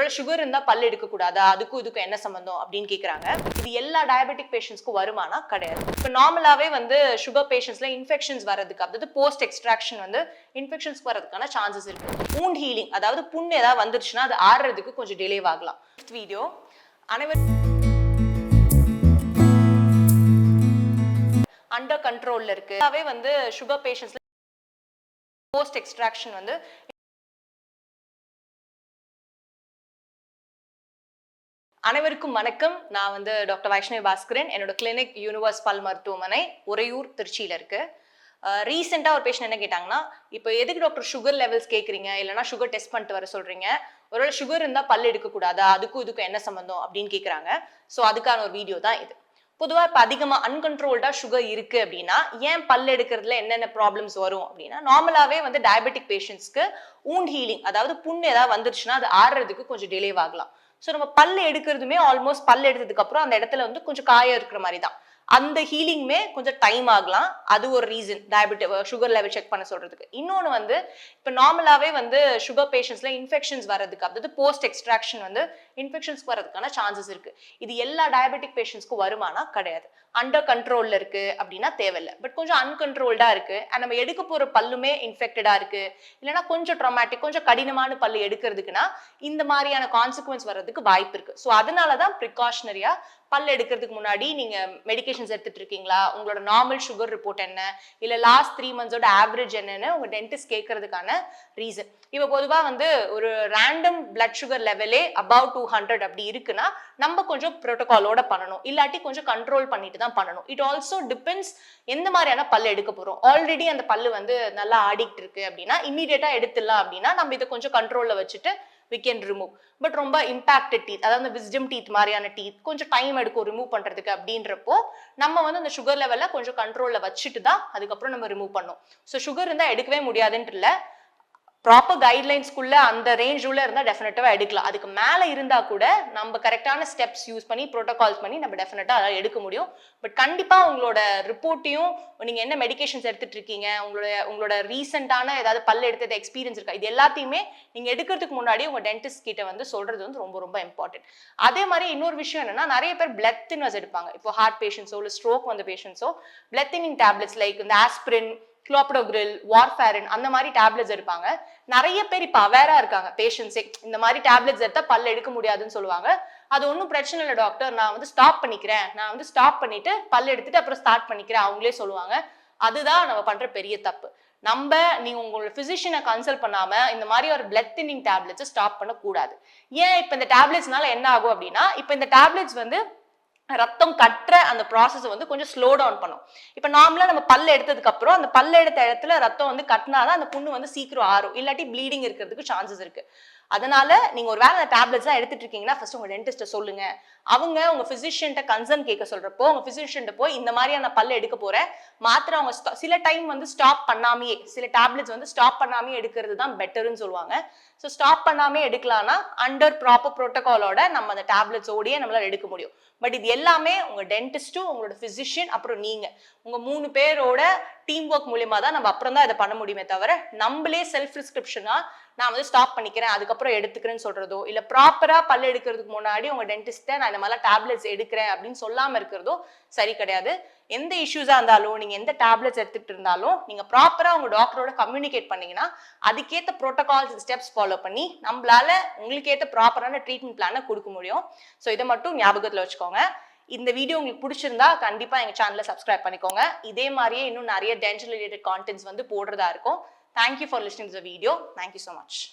ஒருவேளை சுகர் இருந்தா பல் எடுக்க கூடாதா, அதுக்கும் இதுக்கும் என்ன சம்பந்தம் அப்படின்னு கேக்குறாங்க. இது எல்லா டயபெட்டிக் பேஷண்ட்ஸ்க்கும் வருமானா கிடையாது. இப்போ நார்மலாவே வந்து சுகர் பேஷண்ட்ஸ்ல இன்ஃபெக்ஷன்ஸ் வரதுக்கு, அதாவது போஸ்ட் எக்ஸ்ட்ராக்ஷன் வந்து இன்ஃபெக்ஷன்ஸ் வரதுக்கான சான்சஸ் இருக்கு. வூண்ட் ஹீலிங், அதாவது புண்ணு ஏதாவது வந்துருச்சுன்னா அது ஆறுறதுக்கு கொஞ்சம் டிலே ஆகலாம். வீடியோ அனைவரும் அண்டர் கண்ட்ரோல்ல இருக்கு. வந்து சுகர் பேஷண்ட்ஸ்ல போஸ்ட் எக்ஸ்ட்ராக்ஷன் வந்து அனைவருக்கும் வணக்கம். நான் வந்து டாக்டர் வைஷ்ணவி பாஸ்கரன். என்னோட கிளினிக் யூனிவர்ஸ் பல் மருத்துவமனை உறையூர் திருச்சியில இருக்கு. ரீசெண்டாக ஒரு பேஷண்ட் என்ன கேட்டாங்கன்னா, இப்போ எதுக்கு டாக்டர் சுகர் லெவல்ஸ் கேட்குறீங்க, இல்லைனா சுகர் டெஸ்ட் பண்ணிட்டு வர சொல்றீங்க, ஒருவேளை சுகர் இருந்தால் பல் எடுக்கக்கூடாதா, அதுக்கும் இதுக்கும் என்ன சம்பந்தம் அப்படின்னு கேட்குறாங்க. ஸோ அதுக்கான ஒரு வீடியோ தான் இது. பொதுவாக இப்போ அதிகமாக அன்கண்ட்ரோல்டா சுகர் இருக்கு அப்படின்னா ஏன் பல் எடுக்கிறதுல என்னென்ன ப்ராப்ளம்ஸ் வரும் அப்படின்னா, நார்மலாகவே வந்து டயபெட்டிக் பேஷண்ட்ஸ்க்கு வூண்ட் ஹீலிங், அதாவது புண்ணு ஏதாவது வந்துருச்சுன்னா அது ஆறுறதுக்கு கொஞ்சம் டிலே ஆகலாம். ஸோ நம்ம பல் எடுக்கிறதுமே ஆல்மோஸ்ட் பல் எடுத்ததுக்கு அப்புறம் அந்த இடத்துல வந்து கொஞ்சம் காயம் இருக்கிற மாதிரி தான். அந்த ஹீலிங்குமே கொஞ்சம் டைம் ஆகலாம். அது ஒரு reason diabetic sugar level check பண்ண சொல்றதுக்கு. இன்னொன்று வந்து இப்போ நார்மலாகவே வந்து சுகர் பேஷண்ட்ஸ்ல இன்ஃபெக்ஷன்ஸ் வரதுக்கு, அதாவது போஸ்ட் எக்ஸ்ட்ராக்ஷன் வந்து இன்ஃபெக்ஷன்ஸ் வரதுக்கான சான்சஸ் இருக்கு. இது எல்லா டயபெட்டிக் பேஷண்ட்ஸ்க்கும் வருமானா கிடையாது. அண்டர் கண்ட்ரோல்ல இருக்கு அப்படின்னா தேவையில்லை. பட் கொஞ்சம் அன்கண்ட்ரோல்டா இருக்கு, நம்ம எடுக்க போற பல்லுமே இன்ஃபெக்டடா இருக்கு, இல்லைன்னா கொஞ்சம் ட்ராமாட்டிக், கொஞ்சம் கடினமான பல்லு எடுக்கிறதுக்குன்னா இந்த மாதிரியான கான்சிக்வன்ஸ் வர்றதுக்கு வாய்ப்பு இருக்கு. ஸோ அதனாலதான் ப்ரிகாஷனரியா பல் எடுக்கிறதுக்கு முன்னாடி நீங்க மெடிகேஷன்ஸ் எடுத்துட்டு இருக்கீங்களா, உங்களோட நார்மல் சுகர் ரிப்போர்ட் என்ன, இல்ல லாஸ்ட் 3 months ஆவரேஜ் என்னன்னு உங்க டென்டிஸ்ட் கேட்கறதுக்கான ரீசன். இப்போ பொதுவா வந்து ஒரு ரேண்டம் பிளட் சுகர் லெவலே அபவ் 200 அப்படி இருக்குன்னா நம்ம கொஞ்சம் ப்ரோட்டோகாலோட பண்ணணும், இல்லாட்டி கொஞ்சம் கண்ட்ரோல் பண்ணிட்டு தான் பண்ணணும். இட் ஆல்சோ டிபெண்ட்ஸ் எந்த மாதிரியான பல் எடுக்க போறோம். ஆல்ரெடி அந்த பல்லு வந்து நல்லா ஆடிட்டு இருக்கு அப்படின்னா இமீடியட்டா எடுத்துடலாம். அப்படின்னா நம்ம இதை கொஞ்சம் கண்ட்ரோல்ல வச்சுட்டு we can remove. பட் ரொம்ப இம்பாக்டட் டீத், அதாவது விஸ்டம் டீத் மாதிரியான டீத் கொஞ்சம் டைம் எடுக்கும் ரிமூவ் பண்றதுக்கு. அப்படின்றப்போ நம்ம வந்து அந்த சுகர் லெவல்ல கொஞ்சம் கண்ட்ரோல்ல வச்சுட்டு தான் அதுக்கப்புறம் நம்ம ரிமூவ் பண்ணோம். ஸோ சுகர் இருந்தா எடுக்கவே முடியாதுன்ட்டு இல்லை, ப்ராப்பர் கைட்லைன்ஸ்குள்ள அந்த ரேஞ்ச் உள்ள இருந்தா டெஃபினட்டா எடுக்கலாம். அதுக்கு மேல இருந்தா கூட நம்ம கரெக்டான ஸ்டெப்ஸ் யூஸ் பண்ணி ப்ரோட்டோகால்ஸ் பண்ணி நம்ம டெஃபினட்டா அதை எடுக்க முடியும். பட் கண்டிப்பா உங்களோட ரிப்போர்ட்டையும், நீங்க என்ன மெடிகேஷன்ஸ் எடுத்துட்டு இருக்கீங்க, உங்களோட ரீசெண்டான ஏதாவது பல்ல எடுத்தது எக்ஸ்பீரியன்ஸ் இருக்கா, இது எல்லாத்தையுமே நீங்க எடுக்கிறதுக்கு முன்னாடி உங்க டென்டிஸ்ட் கிட்ட வந்து சொல்றது வந்து ரொம்ப ரொம்ப இம்பார்ட்டன்ட். அதே மாதிரி இன்னொரு விஷயம் என்னன்னா, நிறைய பேர் பிளட் தின்னர்ஸ் எடுப்பாங்க. இப்போ ஹார்ட் பேஷண்ட்ஸோ இல்லை ஸ்ட்ரோக் வந்த பேஷண்ட்ஸோ பிளட் தின்னிங் டேப்லெட்ஸ் லைக் இந்த ஆஸ்பிரின், கிளோபடோகிரில், வார்ஃபேரின் அந்த மாதிரி டேப்லெட்ஸ் எடுப்பாங்க. நிறைய பேர் இப்ப அவேரா இருக்காங்க பேஷண்ட்ஸே, இந்த மாதிரி டேப்லெட்ஸ் எடுத்தா பல்ல எடுக்க முடியாதுன்னு சொல்லுவாங்க. அது ஒன்றும் பிரச்சனை இல்லை டாக்டர், நான் வந்து ஸ்டாப் பண்ணிக்கிறேன், நான் வந்து ஸ்டாப் பண்ணிட்டு பல் எடுத்துட்டு அப்புறம் ஸ்டார்ட் பண்ணிக்கிறேன் அவங்களே சொல்லுவாங்க. அதுதான் நம்ம பண்ற பெரிய தப்பு. நீங்க உங்களோட பிசிஷியனை கன்சல்ட் பண்ணாம இந்த மாதிரி ஒரு பிளட் தின்னிங் டேப்லெட்ஸ் ஸ்டாப் பண்ணக்கூடாது. ஏன் இப்ப இந்த டேப்லெட்ஸ்னால என்ன ஆகும் அப்படின்னா, இப்ப இந்த டேப்லெட்ஸ் வந்து ரத்தம் கட்டுற அந்த ப்ராசஸ் வந்து கொஞ்சம் ஸ்லோ டவுன் பண்ணும். இப்ப நார்மலா நம்ம பல்ல எடுத்ததுக்கு அப்புறம் அந்த பல்ல எடுத்த இடத்துல ரத்தம் வந்து கட்டினாதான் அந்த புண்ணு வந்து சீக்கிரம் ஆறும், இல்லாட்டி ப்ளீடிங் இருக்கிறதுக்கு சான்சஸ் இருக்கு. அதனால நீங்க ஒரு வேலை அந்த டேப்லெட்ஸ் தான் எடுத்துட்டு இருக்கீங்கன்னா ஃபர்ஸ்ட் உங்க டென்டிஸ்ட சொல்லுங்க. அவங்க உங்க பிசிஷியன்ட்ட கன்சர்ன் கேட்க சொல்றப்போ உங்க பிசிஷியன்ட்ட போய் இந்த மாதிரியான பல்ல எடுக்க போறேன், மாத்திரை அவங்க சில டைம் வந்து ஸ்டாப் பண்ணாமே, சில டேப்லெட்ஸ் வந்து ஸ்டாப் பண்ணாமே எடுக்கிறது தான் பெட்டர்னு சொல்லுவாங்க. ஸோ ஸ்டாப் பண்ணாமே எடுக்கலாம்னா அண்டர் ப்ராப்பர் ப்ரோட்டோகாலோட நம்ம அந்த டேப்லெட்ஸ் ஓடியே நம்மளால எடுக்க முடியும். பட் இது எல்லாமே உங்க டென்டிஸ்டும், உங்களோட பிசிஷியன், அப்புறம் நீங்க உங்க 3 பேரோட டீம் ஒர்க் மூலியமா தான் நம்ம அப்புறம் தான் இதை பண்ண முடியுமே தவிர, நம்மளே செல்ஃப் பிரிஸ்கிரிப்ஷனா நான் வந்து ஸ்டாப் பண்ணிக்கிறேன் அதுக்கப்புறம் எடுத்துக்கிறேன்னு சொல்றதோ, இல்ல ப்ராப்பரா பல் எடுக்கிறதுக்கு முன்னாடி உங்க டென்டிஸ்ட நான் இந்த மாதிரி டேப்லெட்ஸ் எடுக்கிறேன் அப்படின்னு சொல்லாம இருக்கிறதோ சரி கிடையாது. எந்த இஷ்யூஸா இருந்தாலும், நீங்க எந்த டேப்லெட்ஸ் எடுத்துட்டு இருந்தாலும் நீங்க ப்ராப்பரா உங்க டாக்டரோட கம்யூனிகேட் பண்ணீங்கன்னா அதுக்கேற்ற ப்ரோட்டோகால்ஸ் ஸ்டெப்ஸ் ஃபாலோ பண்ணி நம்மளால உங்களுக்கு ஏற்ற ப்ராப்பரான ட்ரீட்மெண்ட் பிளானை கொடுக்க முடியும். ஸோ இதை மட்டும் ஞாபகத்துல வச்சுக்கோங்க. இந்த வீடியோ உங்களுக்கு பிடிச்சிருந்தா கண்டிப்பா எங்க சேனலை சப்ஸ்கிரைப் பண்ணிக்கோங்க. இதே மாதிரியே இன்னும் நிறைய டென்டல் ரிலேட்டட் கான்டென்ட்ஸ் வந்து போடுறதா இருக்கும். Thank you for listening to the video. Thank you so much.